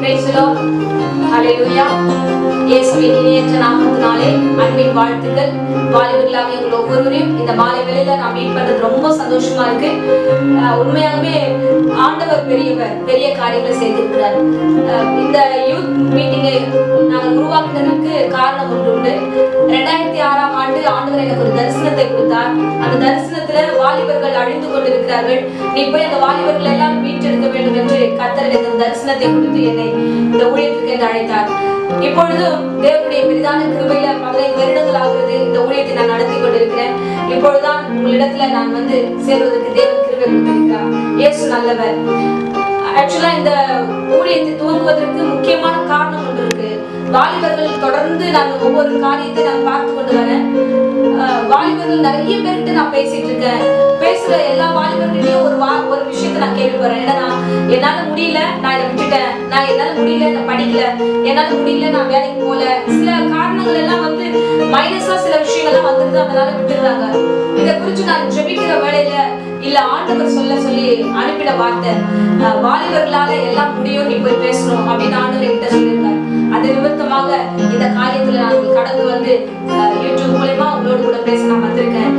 Praise the Lord. Hallelujah. இயேசுவின் இனியற்ற நாமத்தினாலே அன்பின் வாழ்த்துக்கள். வாலிபர்களாக எங்கள் ஒவ்வொருவரையும் இந்த மாலை வேளையில நான் மீட் பண்றது ரொம்ப சந்தோஷமா இருக்கு. உண்மையாகவே ஆண்டவர் பெரியவர், பெரிய காரியங்களை செய்திருக்கிறார். இந்த யூத் மீட்டிங்கை நாங்கள் உருவாக்குவதற்கு காரணம் ஒன்று உண்டு. 2006ஆம் ஆண்டு ஆண்டவர் எனக்கு ஒரு தரிசனத்தை கொடுத்தார். அந்த தரிசனத்துல வாலிபர்கள் அழிந்து கொண்டிருக்கிறார்கள், நீ போய் அந்த வாலிபர்கள் எல்லாம் மீட்டெடுக்க வேண்டும் என்று கர்த்தர் எனக்கு தரிசனத்தை கொடுத்து என்னை இந்த ஊழியத்துக்கு என்று அழைத்தார். இப்பொழுதும் தேவனுடைய பெரிதான கிருபையில 15 வருடங்கள் ஆகிறது இந்த ஊழியத்தை நான் நடத்தி கொண்டிருக்கிறேன். இப்பொழுதுதான் உங்களிடத்துல நான் வந்து சேர்வதற்கு தேவன் கிருபை கொடுத்திருக்கிறார். இயேசு நல்லவர். ஆக்சுவலா இந்த ஊழியத்தை துவங்குவதற்கு முக்கியமான காரணம் ஒன்று இருக்கு. வாலிபர்கள் தொடர்ந்து நான் ஒவ்வொரு காரியத்தை நான் பார்த்து கொண்டு வரேன். வாலிபர்கள் நிறைய பேர்கிட்ட நான் பேசிட்டு இருக்கேன். பேசுற எல்லா வாலிபர்களையும் ஒரு விஷயத்தை நான் கேள்விப்படுறேன். என்னன்னா, என்னால முடியல, நான் இதை விட்டுட்டேன், நான் என்னால முடியல, நான் படிக்கல, என்னால முடியல, நான் வேலைக்கு போல, சில காரணங்கள் எல்லாம் வந்து மைனஸா சில விஷயங்கள்லாம் வந்துருது, அதனால விட்டுறாங்க. இதை குறித்து நான் ஜெபிக்கிற வேலையில இல்ல ஆண்டவர் சொல்லி அனுப்பின வார்த்தை, வாலிபர்களால எல்லாம் முடியும், நீ போய் பேசணும் அப்படின்னு ஆண்டவர் என்கிட்ட சொல்லியிருக்காரு. அது நிமித்தமாக இந்த காரியத்துல நான் கடந்து வந்து யூடியூப் மூலமா உங்களோடு கூட பேச நான் வந்திருக்கேன்.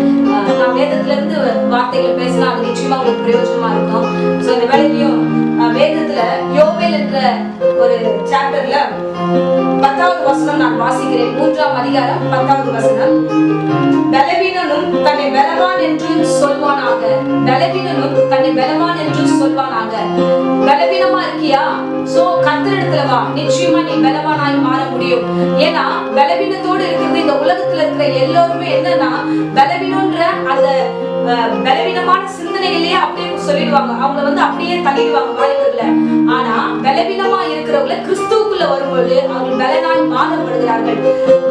நான் வேதத்துல இருந்து வார்த்தைகள் பேசினா அது நிச்சயமா உங்களுக்கு பிரயோஜனமா இருக்கும். சோ இந்த வேலையிலையும் வேதத்துல யோவேல் என்ற ஒரு சாப்டர்ல 10வது வசனம் நான் வாசிக்கிறேன். 3ஆம் அதிகாரம் 10வது வசனம். பலவீனனும் தன்னை பலவான் என்று சொல்வானாக, பலவீனனும் தன்னை பலவான் என்று சொல்வானாக. பலவீனமா இருக்கியா? சோ கர்த்தரிடத்துல வா, நிச்சயமா நீ பலவானாய் மாற முடியும். ஏன்னா பலவீனத்தோடு இருக்கிறது இந்த உலகத்துல இருக்கிற எல்லாருமே என்னன்னா, பலவீனன்ற அந்த பலவீனமான சிந்தனைகளையே அப்படியே சொல்லிடுவாங்க, அவங்களை வந்து அப்படியே தள்ளிடுவாங்க வாலிபர்களை. ஆனா பலவீனமா இருக்கிறவங்களை கிறிஸ்துவுக்குள்ள வரும்போது அவர்கள் பலனாய் மாறப்படுகிறார்கள்.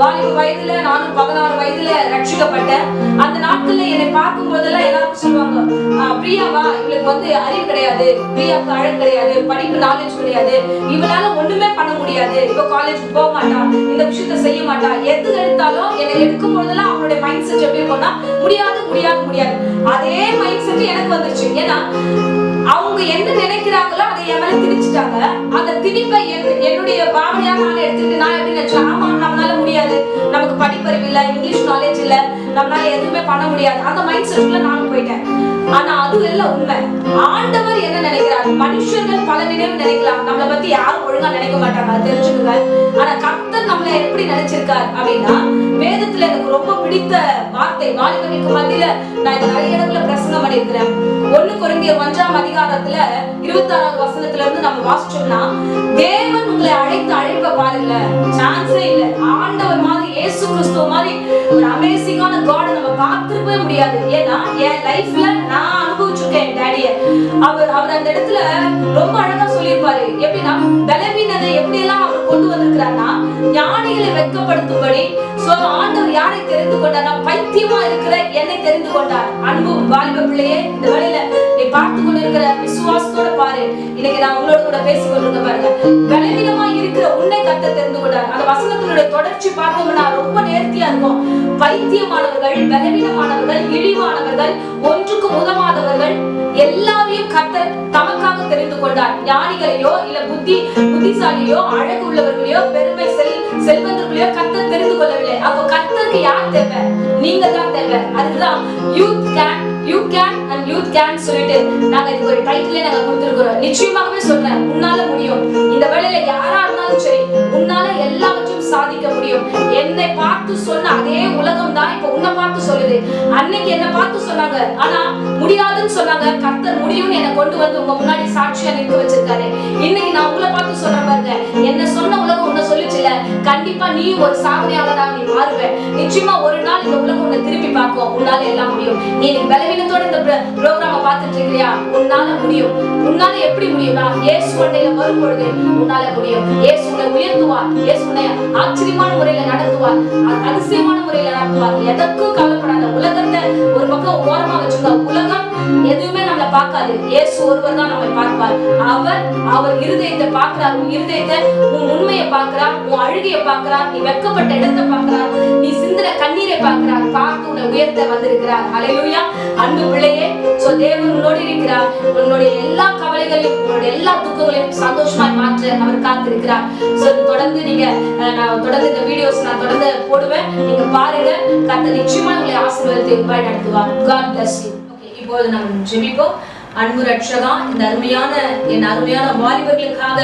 வாலிப வயதுல நானும் 16 வயதுல ரட்சிக்கப்பட்டேன். அந்த நாட்கள்ல என்னை பார்க்கும் போதெல்லாம் எல்லாரும் சொல்லுவாங்க, பிரியாவா, இவளுக்கு வந்து அறிவு கிடையாது, பிரியாவுக்கு அழகு கிடையாது, படிப்பு நாலேஜ் கிடையாது, இவனால ஒண்ணுமே பண்ண முடியாது, இவ காலேஜுக்கு போக மாட்டா, இந்த விஷயத்த செய்ய மாட்டா. எது எடுத்தாலும் என்னை எடுக்கும் போதெல்லாம் அவனுடைய மைண்ட் செட் எப்படி போனா, முடியாது முடியாது முடியாது. அதே மைண்ட் செட் எனக்கு வந்துருச்சு. ஏன்னா அவங்க என்ன நினைக்கிறாங்களோ அதை என் மேல திணிச்சுட்டாங்க. அந்த திணிப்பை என்னுடைய பாவனையாக நான் எடுத்துட்டு நான் எப்படி நினைச்சேன், ஆமா நம்மளால முடியாது, நமக்கு படிப்பறிவு இல்ல, இங்கிலீஷ் நாலேஜ் இல்ல, நம்மளால எதுவுமே பண்ண முடியாது, அந்த மைண்ட் செட்ல நானும் போயிட்டேன். ஆனா அது எல்லாம் உண்மை. ஆண்டவர் என்ன நினைக்கிறார்? மனுஷர்கள் பல விதம் நினைக்கலாம், நம்மளை பத்தி யாரும் ஒழுங்கா நினைக்க மாட்டாங்க, அது தெரிஞ்சுக்கோங்க. ஆனா கர்த்தர் நம்மளை எப்படி நினைச்சிருக்கார் அப்படின்னா, வேதத்துல எனக்கு ரொம்ப பிடித்த வார்த்தை, வாலிபர்களுக்கு மத்தியில நான் இந்த நிறைய இடத்துல பிரசங்கம் பண்ணியிருக்கிறேன். 1 கொரிந்தியர் 1ஆம் அதிகாரத்துல 26வது வசனத்துல இருந்து நம்ம வாசிச்சோம்னா, தேவன் உங்களை அழைத்து அழைப்ப பாருங்க, சான்ஸே இல்ல. ஆண்டவர் மாதிரி, இயேசு கிறிஸ்துவ மாதிரி ஒரு அமேசிங்கான காட் நம்ம பார்த்திருக்கவே முடியாது. ஏன்னா என் லைஃப்ல நான் அனுபவிச்சிருக்கேன் டாடிய. அவர் அந்த இடத்துல ரொம்ப அழகா சொல்லியிருப்பாரு. எப்படின்னா, பலவீனதை எப்படி எல்லாம் அவர் கொண்டு வந்திருக்கிறார்னா, ஞானிகளை வெட்கப்படுத்தும்படி. சோ ஆண்டவர் யாரை தெரிந்து கொண்டார்னா, பைத்தியமா இருக்கிற என்னை தெரிந்து கொண்டார். அன்பு வாலிப பிள்ளையே, இந்த வேளையில நீ பார்த்து கொண்டு இருக்கிற விசுவாசத்தோட பாரு. இன்னைக்கு நான் உங்களோட கூட பேசிக் கொண்டிருக்க பாருங்க, பலவீனமா இருக்கிற உன்னை கர்த்தர் தெரிந்து கொண்டார். அந்த வசனத்தினுடைய தொடர்ச்சி பார்த்தோம்னா ரொம்ப நேர்த்தியா இருக்கும். பைத்தியமானவர்கள், பலவீனமானவர்கள், இழிவானவர்கள், ஒன்றுக்கு உதவாதவர்கள் எல்லாரையும் கர்த்தர் தமக்காக தெரிந்து கொண்டார். ஞானிகளையோ இல்ல புத்திசாலியோ அழகு உள்ளவர்களையோ பெருமை செல்வந்தர்களையோ கர்த்தர் தெரிந்து கொள்ளவில்லை. அப்போ கர்த்தருக்கு யார் தேவை? நீங்க தான் தேவை. அதுதான் you can and youth can சொல்லிட்டு நாங்க இதுக்கு ஒரு டைட்டிலே நாங்க கொடுத்திருக்கிறோம். நிச்சயமாகவே சொல்றேன், உன்னால முடியும். இந்த வேளையில யாரா இருந்தாலும் சரி, உன்னால எல்லாவற்றையும் சாதிக்க முடியும். என்னை பார்த்து சொன்ன அதே உலகம் தான் இப்ப உன்னை பார்த்து சொல்லுது. அன்னைக்கு என்ன பார்த்து சொன்னாங்க, ஆனா முடியாதுன்னு சொன்னாங்க. கர்த்தர் முடியும்னு என்னை கொண்டு வந்து உங்க முன்னாடி சாட்சியா நிற்க வச்சிருக்காரு. இன்னைக்கு நான் உங்களை பார்த்து சொல்றேன் பாருங்க, என்ன சொன்ன உலகம் உன்னை சொல்லிச்சுல, கண்டிப்பா நீ ஒரு சாதனையாளராக நீ மாறுவேன். நிச்சயமா ஒரு நாள் இந்த உலகம் உன்னை திருப்பி பார்க்கும். உன்னால எல்லாம் முடியும். நீ இன்னைக்கு பலவீனத்தோட இந்த ப்ரோக்ராம பார்த்துட்டு இருக்கிறியா? உன்னால முடியும். உன்னால எப்படி முடியும்னா, இயேசு மண்டையில வரும்பொழுது உன்னால முடியும். இயேசு உன்னை உயர்த்துவார். இயேசு உன்னை ஆச்சரியமான முறையில நடத்துவார், அதிசயமான முறையில நடத்துவார். எதற்கும் கவலைப்படாத. உலகத்தை ஒரு பக்கம் ஓரமா வச்சுக்க. உலகம் எதுவுமே நம்மளை பார்க்காது. இயேசு ஒருவர் தான் நம்மை பார்ப்பார். அவர் இருதயத்தை பார்க்கிறார். உன் இருதயத்தை, உன் உண்மையை பார்க்கிறார், உன் அழுகையை பார்க்கிறார், நீ வெட்கப்பட்ட இடத்தை பார்க்கிறார், நீ சிந்தின கண்ணீரை பார்க்கிறார். பார்த்து உன்னை உயர்த்த வந்திருக்கிறார். ஹல்லேலூயா. அன்பு பிள்ளையே, சோ தேவன் உன்னோடு இருக்கிறார். உன்னுடைய எல்லா கவலைகளையும், உன்னுடைய எல்லா துக்கங்களையும் சந்தோஷமாய் மாற்ற அவர் காத்திருக்கிறார். சோ தொடர்ந்து நீங்க நான் தொடர்ந்து இந்த வீடியோஸ் நான் தொடர்ந்து போடுவேன். நீங்க பாருங்க. கர்த்தர் நிச்சயமா உங்களை ஆசீர்வாதத்தை உண்டாய் நடத்துவார். God bless you. ஓகே, இப்போது நாம் ஜெபிப்போம். அன்பு ரட்சகா, இந்த என் அருமையான வாலிபர்களுக்காக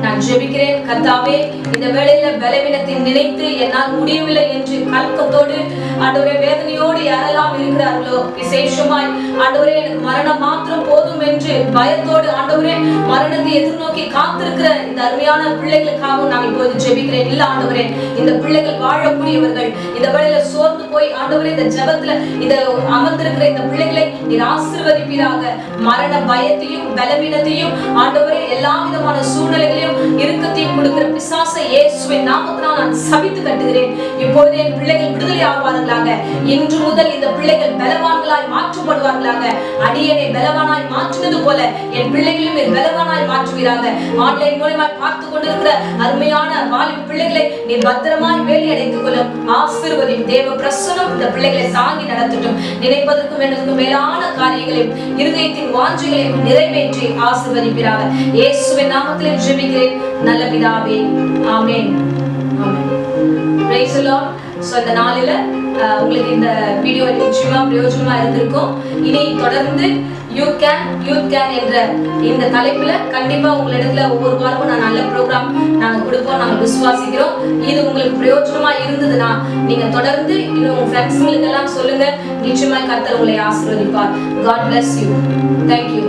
நான் ஜெபிக்கிறேன். கர்த்தாவே, இந்த வேளையில பலவீனத்தை நினைத்து என்னால் முடியவில்லை என்று கலக்கத்தோடு ஆண்டவரே வேதனையோடு யாரெல்லாம் இருக்கிறார்களோ, விசேஷமாய் ஆண்டவரே எனக்கு மரணம் மாத்திரம் போதும் என்று பயத்தோடு ஆண்டவரே மரணத்தை எதிர்நோக்கி காத்திருக்கிற இந்த அருமையான பிள்ளைகளுக்காகவும் நான் இப்போது ஜெபிக்கிறேன். இல்ல ஆண்டவரே, இந்த பிள்ளைகள் வாழக்கூடியவர்கள். இந்த வேளையில சோர்ந்து போய் ஆண்டவரே இந்த ஜெபத்துல இந்த அமர்ந்திருக்கிற இந்த பிள்ளைகளை நீர் ஆசீர்வதிப்பீராக. மரண பயத்தையும் பலவீனத்தையும் ஆண்டவரே எல்லா விதமான சூழ்நிலைகளையும் இறுக்கத்தையும் கொடுக்கிற பிசாசை இயேசுவின் நாமத்தினால் நான் சபித்து கட்டுகிறேன். இப்போது என் பிள்ளைகள் விடுதலை ஆவார்களாக. இன்று முதல் இந்த பிள்ளைகள் பலவான்களாய் மாற்றப்படுவார்களாக. அடியனை பலவானாய் மாற்றினது போல என் பிள்ளைகளையும் பலவானாய் மாற்றுவீராக. ஆன்லைன் மூலமாய் பார்த்து கொண்டிருக்கிற அருமையான வாலிப பிள்ளைகளை நீ பத்திரமாய் வேலி அடைத்துக் கொள்ளும். ஆசீர்வதியும். தேவ பிரசன்னம் இந்த பிள்ளைகளை தாங்கி நடத்தட்டும். நினைப்பதற்கும் எனக்கும் மேலான காரியங்களையும் இருதயத்தின் வாஞ்சைகளையும் நிறைவேற்றி ஆசீர்வதிப்பீராக. இயேசுவின் நாமத்தில் ஜெபிக்கிறேன் நல்ல பிதாவே. Amen. Amen. Praise the Lord. So இந்த நாளில உங்களுக்கு இந்த வீடியோ நிச்சயமா பிரயோஜனமா இருந்திருக்கும். இனி தொடர்ந்து யூ கேன் என்ற இந்த தலைப்புல கண்டிப்பா உங்களிடத்துல ஒவ்வொரு வாரமும் நான் நல்ல ப்ரோக்ராம் நாங்க கொடுப்போம். நாங்க விசுவாசிக்கிறோம். இது உங்களுக்கு பிரயோஜனமா இருந்ததுன்னா நீங்க தொடர்ந்து இன்னும் உங்க ஃப்ரெண்ட்ஸ்ங்களுக்கு எல்லாம் சொல்லுங்க. நிச்சயமா கர்த்தர் உங்களை ஆசீர்வதிப்பார். God bless you. Thank you.